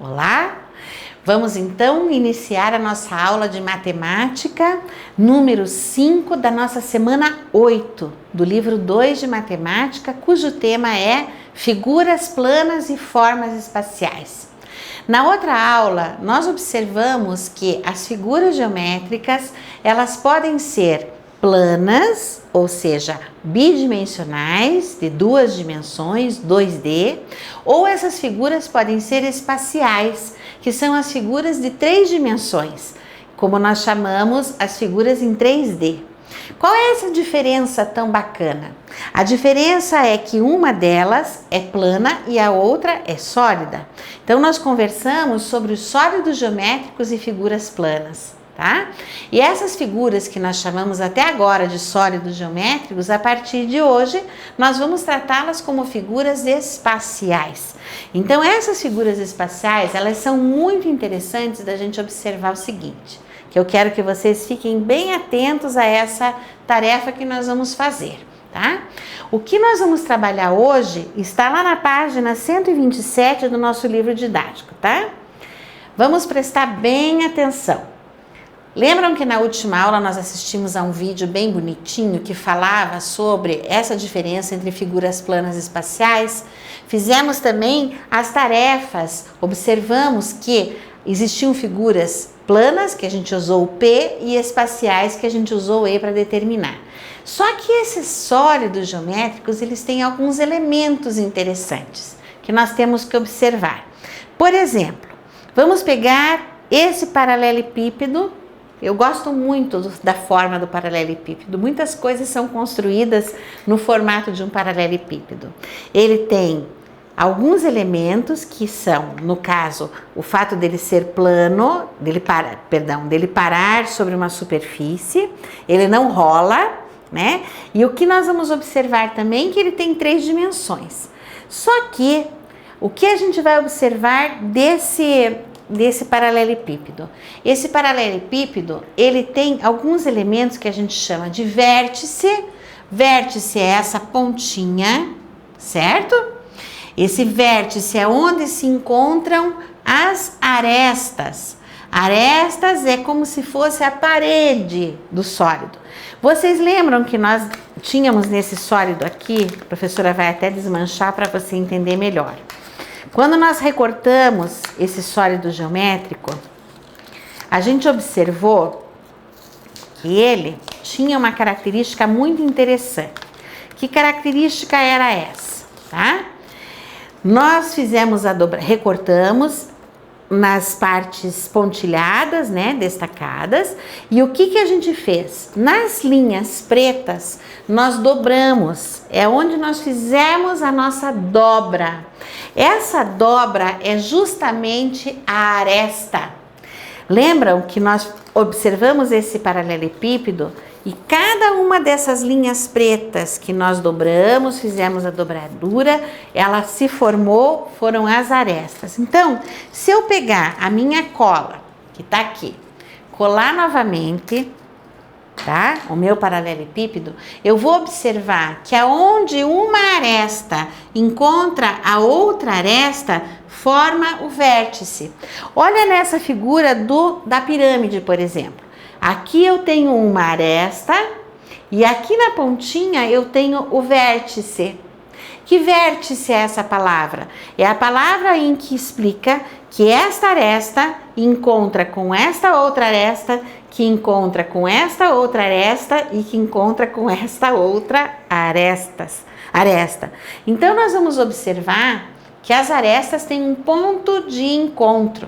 Olá! Vamos então iniciar a nossa aula de matemática número 5 da nossa semana 8 do livro 2 de matemática, cujo tema é figuras planas e formas espaciais. Na outra aula, nós observamos que as figuras geométricas, elas podem ser planas, ou seja, bidimensionais, de 2 dimensões, 2D, ou essas figuras podem ser espaciais, que são as figuras de 3 dimensões, como nós chamamos as figuras em 3D. Qual é essa diferença tão bacana? A diferença é que uma delas é plana e a outra é sólida. Então, nós conversamos sobre os sólidos geométricos e figuras planas, tá? E essas figuras que nós chamamos até agora de sólidos geométricos, a partir de hoje, nós vamos tratá-las como figuras espaciais. Então, essas figuras espaciais, elas são muito interessantes da gente observar o seguinte, que eu quero que vocês fiquem bem atentos a essa tarefa que nós vamos fazer, tá? O que nós vamos trabalhar hoje está lá na página 127 do nosso livro didático, tá? Vamos prestar bem atenção. Lembram que na última aula nós assistimos a um vídeo bem bonitinho que falava sobre essa diferença entre figuras planas e espaciais? Fizemos também as tarefas, observamos que existiam figuras planas, que a gente usou o P, e espaciais, que a gente usou o E para determinar. Só que esses sólidos geométricos, eles têm alguns elementos interessantes que nós temos que observar. Por exemplo, vamos pegar esse paralelepípedo. Eu gosto muito da forma do paralelepípedo. Muitas coisas são construídas no formato de um paralelepípedo. Ele tem alguns elementos que são, no caso, o fato dele ser plano, dele parar sobre uma superfície, ele não rola, né? E o que nós vamos observar também é que ele tem 3 dimensões. Só que o que a gente vai observar desse paralelepípedo? Esse paralelepípedo, ele tem alguns elementos que a gente chama de vértice. Vértice é essa pontinha, certo? Esse vértice é onde se encontram as arestas. Arestas é como se fosse a parede do sólido. Vocês lembram que nós tínhamos nesse sólido aqui, a professora vai até desmanchar para você entender melhor. Quando nós recortamos esse sólido geométrico, a gente observou que ele tinha uma característica muito interessante. Que característica era essa, tá? Nós fizemos recortamos nas partes pontilhadas, né, destacadas, e o que a gente fez? Nas linhas pretas, nós dobramos, é onde nós fizemos a nossa dobra. Essa dobra é justamente a aresta. Lembram que nós observamos esse paralelepípedo e cada uma dessas linhas pretas que nós dobramos, fizemos a dobradura, ela se formou, foram as arestas. Então, se eu pegar a minha cola, que está aqui, colar novamente, tá? O meu paralelepípedo, eu vou observar que aonde uma aresta encontra a outra aresta, forma o vértice. Olha nessa figura da pirâmide, por exemplo. Aqui eu tenho uma aresta e aqui na pontinha eu tenho o vértice. Que vértice é essa palavra? É a palavra em que explica que esta aresta encontra com esta outra aresta, que encontra com esta outra aresta e que encontra com esta outra aresta. Então, nós vamos observar que as arestas têm um ponto de encontro.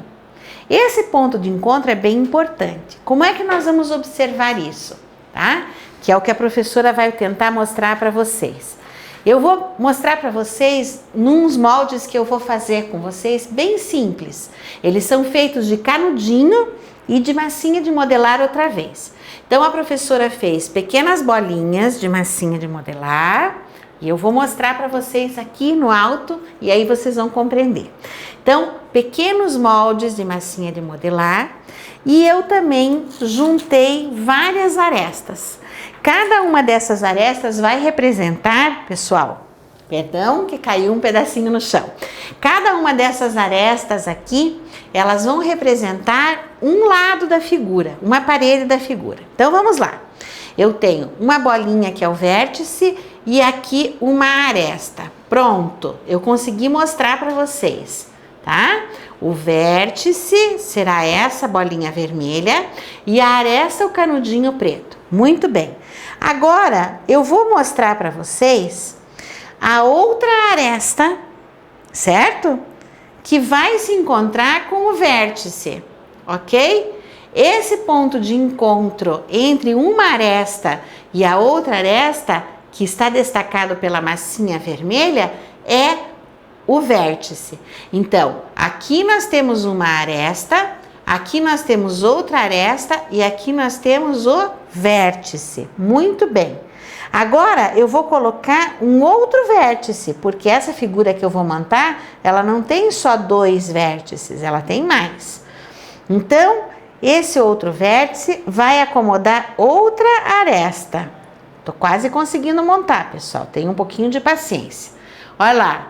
Esse ponto de encontro é bem importante. Como é que nós vamos observar isso, tá? Que é o que a professora vai tentar mostrar para vocês. Eu vou mostrar para vocês nos moldes que eu vou fazer com vocês, bem simples. Eles são feitos de canudinho e de massinha de modelar outra vez. Então, a professora fez pequenas bolinhas de massinha de modelar e eu vou mostrar para vocês aqui no alto e aí vocês vão compreender. Então, pequenos moldes de massinha de modelar e eu também juntei várias arestas. Cada uma dessas arestas vai representar, pessoal, Perdão, que caiu um pedacinho no chão. Cada uma dessas arestas aqui, elas vão representar um lado da figura, uma parede da figura. Então vamos lá. Eu tenho uma bolinha que é o vértice e aqui uma aresta. Pronto, eu consegui mostrar para vocês, tá? O vértice será essa bolinha vermelha e a aresta o canudinho preto. Muito bem. Agora eu vou mostrar para vocês a outra aresta, certo? Que vai se encontrar com o vértice, ok? Esse ponto de encontro entre uma aresta e a outra aresta, que está destacado pela massinha vermelha, é o vértice. Então, aqui nós temos uma aresta, aqui nós temos outra aresta e aqui nós temos o vértice. Muito bem. Agora eu vou colocar um outro vértice, porque essa figura que eu vou montar, ela não tem só 2 vértices, ela tem mais. Então, esse outro vértice vai acomodar outra aresta. Tô quase conseguindo montar, pessoal. Tenha um pouquinho de paciência. Olha lá.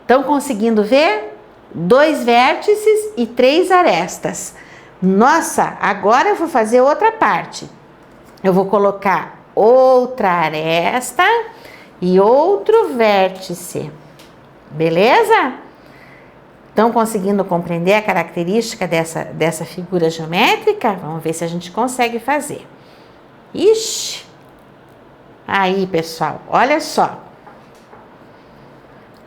Estão conseguindo ver? 2 vértices e 3 arestas. Nossa, agora eu vou fazer outra parte. Eu vou colocar outra aresta e outro vértice. Beleza? Estão conseguindo compreender a característica dessa figura geométrica? Vamos ver se a gente consegue fazer. Ixi! Aí, pessoal, olha só.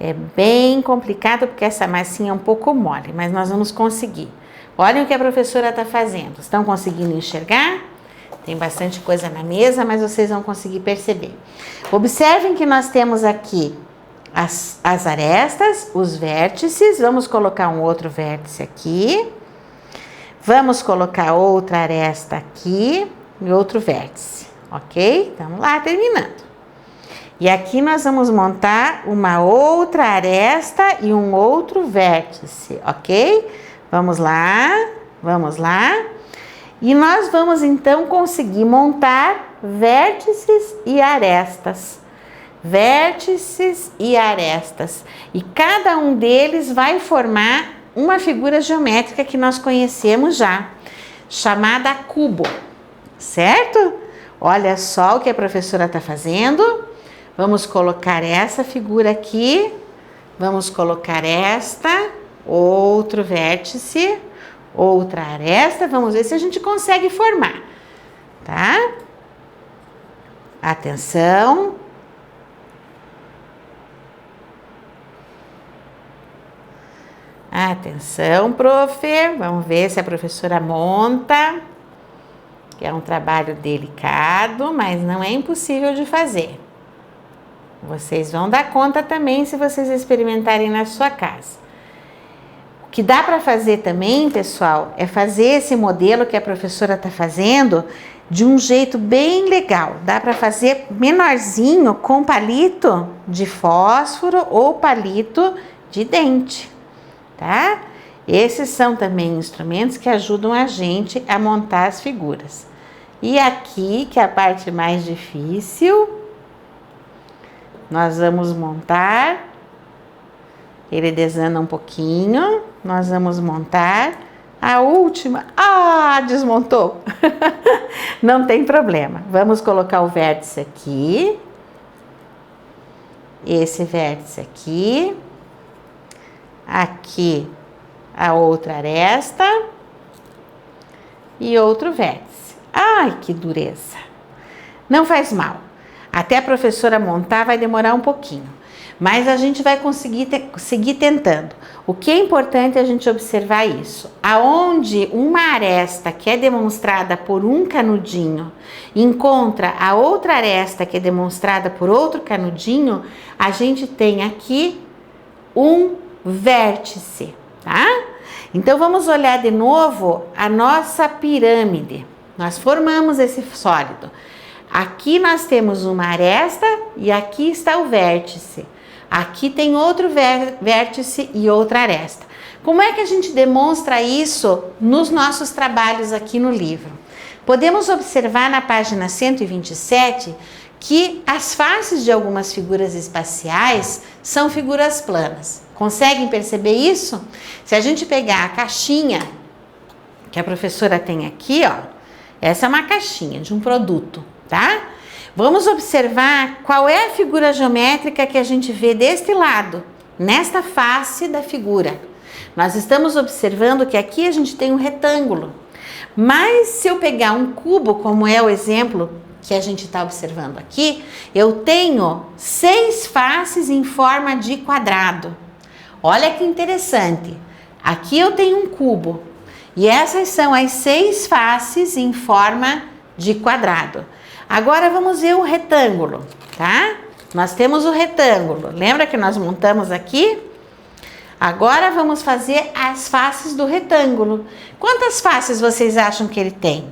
É bem complicado porque essa massinha é um pouco mole, mas nós vamos conseguir. Olhem o que a professora está fazendo. Estão conseguindo enxergar? Tem bastante coisa na mesa, mas vocês vão conseguir perceber. Observem que nós temos aqui as arestas, os vértices. Vamos colocar um outro vértice aqui. Vamos colocar outra aresta aqui e outro vértice, ok? Vamos lá, terminando. E aqui nós vamos montar uma outra aresta e um outro vértice, ok? Vamos lá, vamos lá. E nós vamos então conseguir montar vértices e arestas. Vértices e arestas. E cada um deles vai formar uma figura geométrica que nós conhecemos já, chamada cubo, certo? Olha só o que a professora está fazendo. Vamos colocar essa figura aqui, vamos colocar esta, outro vértice, outra aresta, vamos ver se a gente consegue formar, tá? Atenção. Atenção, prof. Vamos ver se a professora monta, que é um trabalho delicado, mas não é impossível de fazer. Vocês vão dar conta também se vocês experimentarem na sua casa. O que dá para fazer também, pessoal, é fazer esse modelo que a professora está fazendo de um jeito bem legal. Dá para fazer menorzinho com palito de fósforo ou palito de dente, tá? Esses são também instrumentos que ajudam a gente a montar as figuras. E aqui, que é a parte mais difícil, nós vamos montar, ele desanda um pouquinho, nós vamos montar a última. Ah, desmontou! Não tem problema. Vamos colocar o vértice aqui, esse vértice aqui, aqui a outra aresta e outro vértice. Ai, que dureza! Não faz mal. Até a professora montar vai demorar um pouquinho, mas a gente vai conseguir seguir tentando. O que é importante é a gente observar isso. Aonde uma aresta que é demonstrada por um canudinho encontra a outra aresta que é demonstrada por outro canudinho, a gente tem aqui um vértice, tá? Então vamos olhar de novo a nossa pirâmide. Nós formamos esse sólido. Aqui nós temos uma aresta e aqui está o vértice. Aqui tem outro vértice e outra aresta. Como é que a gente demonstra isso nos nossos trabalhos aqui no livro? Podemos observar na página 127 que as faces de algumas figuras espaciais são figuras planas. Conseguem perceber isso? Se a gente pegar a caixinha que a professora tem aqui, ó, essa é uma caixinha de um produto, tá? Vamos observar qual é a figura geométrica que a gente vê deste lado, nesta face da figura. Nós estamos observando que aqui a gente tem um retângulo, mas se eu pegar um cubo, como é o exemplo que a gente está observando aqui, eu tenho 6 faces em forma de quadrado. Olha que interessante. Aqui eu tenho um cubo e essas são as 6 faces em forma de quadrado. Agora vamos ver o retângulo, tá? Nós temos o retângulo. Lembra que nós montamos aqui? Agora vamos fazer as faces do retângulo. Quantas faces vocês acham que ele tem?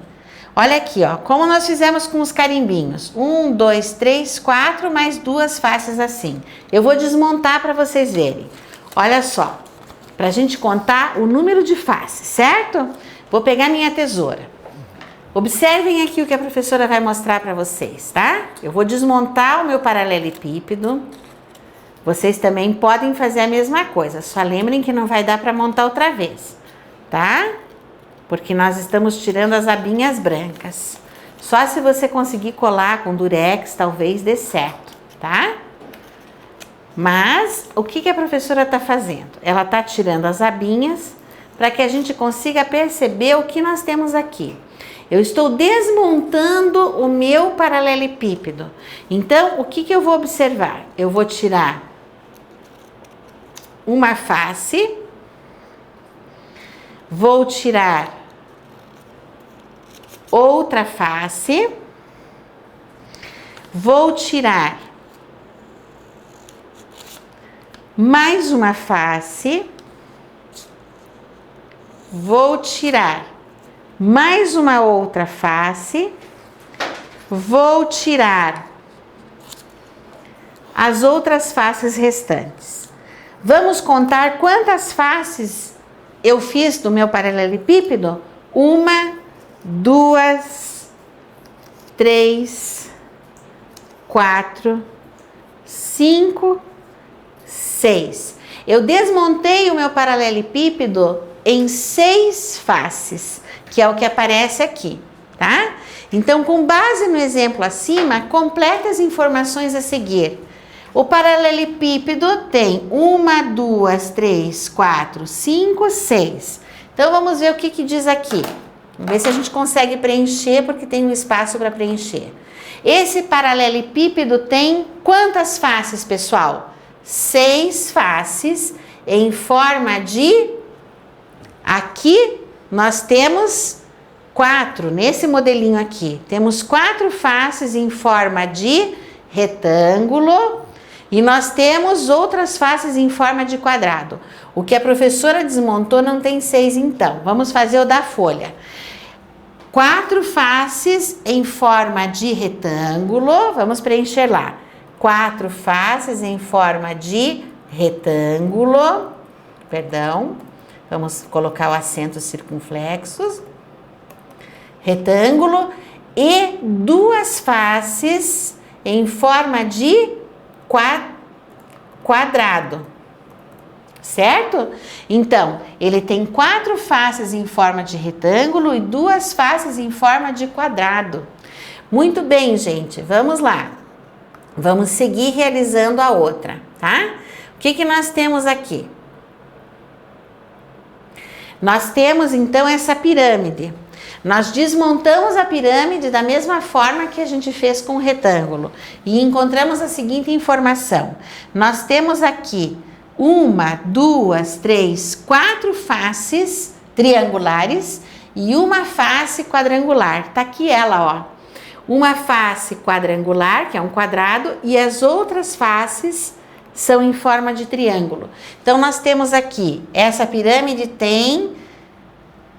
Olha aqui, ó, como nós fizemos com os carimbinhos. 1, 2, 3, 4, mais 2 faces assim. Eu vou desmontar para vocês verem. Olha só, para a gente contar o número de faces, certo? Vou pegar minha tesoura. Observem aqui o que a professora vai mostrar para vocês, tá? Eu vou desmontar o meu paralelepípedo. Vocês também podem fazer a mesma coisa, só lembrem que não vai dar para montar outra vez, tá? Porque nós estamos tirando as abinhas brancas. Só se você conseguir colar com durex, talvez dê certo, tá? Mas o que a professora está fazendo? Ela está tirando as abinhas para que a gente consiga perceber o que nós temos aqui. Eu estou desmontando o meu paralelepípedo. Então, o que eu vou observar? Eu vou tirar uma face, vou tirar outra face, vou tirar mais uma face, vou tirar mais uma outra face, vou tirar as outras faces restantes. Vamos contar quantas faces eu fiz do meu paralelepípedo? 1, 2, 3, 4, 5, 6. Eu desmontei o meu paralelepípedo em 6 faces, que é o que aparece aqui, tá? Então, com base no exemplo acima, complete as informações a seguir. O paralelepípedo tem 1, 2, 3, 4, 5, 6. Então, vamos ver o que diz aqui. Vamos ver se a gente consegue preencher, porque tem um espaço para preencher. Esse paralelepípedo tem quantas faces, pessoal? 6 faces em forma de... Aqui nós temos 4, nesse modelinho aqui. Temos 4 faces em forma de retângulo e nós temos outras faces em forma de quadrado. O que a professora desmontou não tem 6 então. Vamos fazer o da folha. 4 faces em forma de retângulo. Vamos preencher lá. 4 faces em forma de retângulo. Perdão. Vamos colocar o acento circunflexos. Retângulo. E 2 faces em forma de quadrado. Certo? Então, ele tem 4 faces em forma de retângulo e 2 faces em forma de quadrado. Muito bem, gente. Vamos lá. Vamos seguir realizando a outra, tá? O que nós temos aqui? Nós temos, então, essa pirâmide. Nós desmontamos a pirâmide da mesma forma que a gente fez com o retângulo e encontramos a seguinte informação. Nós temos aqui 1, 2, 3, 4 faces triangulares e uma face quadrangular. Tá aqui ela, ó. Uma face quadrangular, que é um quadrado, e as outras faces são em forma de triângulo. Então, nós temos aqui, essa pirâmide tem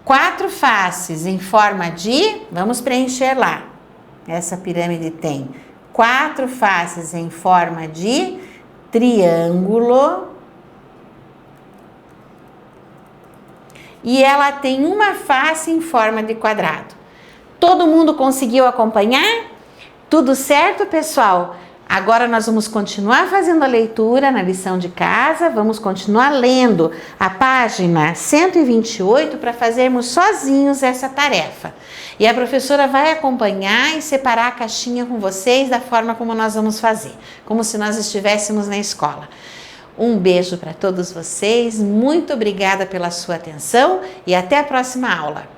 4 faces em forma de... Vamos preencher lá. Essa pirâmide tem 4 faces em forma de triângulo. E ela tem uma face em forma de quadrado. Todo mundo conseguiu acompanhar? Tudo certo, pessoal? Agora nós vamos continuar fazendo a leitura na lição de casa, vamos continuar lendo a página 128 para fazermos sozinhos essa tarefa. E a professora vai acompanhar e separar a caixinha com vocês da forma como nós vamos fazer, como se nós estivéssemos na escola. Um beijo para todos vocês, muito obrigada pela sua atenção e até a próxima aula.